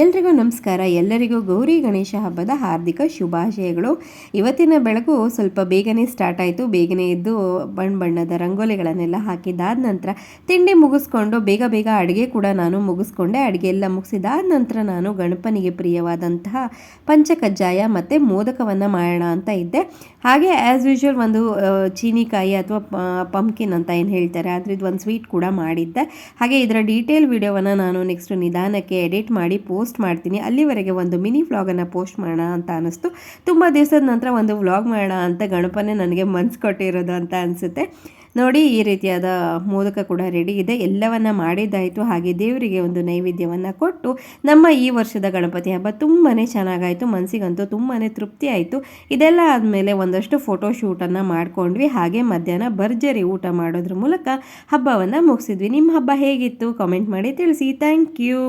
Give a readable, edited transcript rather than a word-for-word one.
ಎಲ್ರಿಗೂ ನಮಸ್ಕಾರ. ಎಲ್ಲರಿಗೂ ಗೌರಿ ಗಣೇಶ ಹಬ್ಬದ ಹಾರ್ದಿಕ ಶುಭಾಶಯಗಳು. ಇವತ್ತಿನ ಬೆಳಕು ಸ್ವಲ್ಪ ಬೇಗನೆ ಸ್ಟಾರ್ಟ್ ಆಯಿತು. ಬೇಗನೆ ಎದ್ದು ಬಣ್ಣದ ರಂಗೋಲಿಗಳನ್ನೆಲ್ಲ ಹಾಕಿದ್ದಾದ ನಂತರ ತಿಂಡಿ ಮುಗಿಸ್ಕೊಂಡು ಬೇಗ ಅಡುಗೆ ಕೂಡ ನಾನು ಮುಗಿಸ್ಕೊಂಡೆ. ಅಡುಗೆ ಎಲ್ಲ ಮುಗಿಸಿದಾದ ನಂತರ ನಾನು ಗಣಪನಿಗೆ ಪ್ರಿಯವಾದಂತಹ ಪಂಚಕಜ್ಜಾಯ ಮತ್ತು ಮೋದಕವನ್ನು ಮಾಡೋಣ ಅಂತ ಇದ್ದೆ. ಹಾಗೆ ಆ್ಯಸ್ ಯೂಶ್ವಲ್ ಒಂದು ಚೀನಿಕಾಯಿ ಅಥವಾ ಪಂಪ್ಕಿನ್ ಅಂತ ಏನು ಹೇಳ್ತಾರೆ ಅದ್ರದ್ದು ಒಂದು ಸ್ವೀಟ್ ಕೂಡ ಮಾಡಿದ್ದೆ. ಹಾಗೆ ಇದರ ಡೀಟೇಲ್ ವಿಡಿಯೋವನ್ನು ನಾನು ನೆಕ್ಸ್ಟ್ ನಿಧಾನಕ್ಕೆ ಎಡಿಟ್ ಮಾಡಿ ಪೋಸ್ಟ್ ಮಾಡ್ತೀನಿ. ಅಲ್ಲಿವರೆಗೆ ಒಂದು ಮಿನಿ ವ್ಲಾಗನ್ನು ಪೋಸ್ಟ್ ಮಾಡೋಣ ಅಂತ ಅನ್ನಿಸ್ತು. ತುಂಬ ದಿವಸದ ನಂತರ ಒಂದು ವ್ಲಾಗ್ ಮಾಡೋಣ ಅಂತ ಗಣಪನೇ ನನಗೆ ಮನ್ಸು ಕೊಟ್ಟಿರೋದು ಅಂತ ಅನಿಸುತ್ತೆ. ನೋಡಿ, ಈ ರೀತಿಯಾದ ಮೋದಕ ಕೂಡ ರೆಡಿ ಇದೆ. ಎಲ್ಲವನ್ನ ಮಾಡಿದ್ದಾಯಿತು. ಹಾಗೆ ದೇವರಿಗೆ ಒಂದು ನೈವೇದ್ಯವನ್ನು ಕೊಟ್ಟು ನಮ್ಮ ಈ ವರ್ಷದ ಗಣಪತಿ ಹಬ್ಬ ತುಂಬಾ ಚೆನ್ನಾಗಾಯಿತು. ಮನಸ್ಸಿಗಂತೂ ತುಂಬಾ ತೃಪ್ತಿ ಆಯಿತು. ಇದೆಲ್ಲ ಆದಮೇಲೆ ಒಂದಷ್ಟು ಫೋಟೋ ಶೂಟನ್ನು ಮಾಡ್ಕೊಂಡ್ವಿ. ಹಾಗೆ ಮಧ್ಯಾಹ್ನ ಭರ್ಜರಿ ಊಟ ಮಾಡೋದ್ರ ಮೂಲಕ ಹಬ್ಬವನ್ನು ಮುಗಿಸಿದ್ವಿ. ನಿಮ್ಮ ಹಬ್ಬ ಹೇಗಿತ್ತು ಕಾಮೆಂಟ್ ಮಾಡಿ ತಿಳಿಸಿ. Thank you.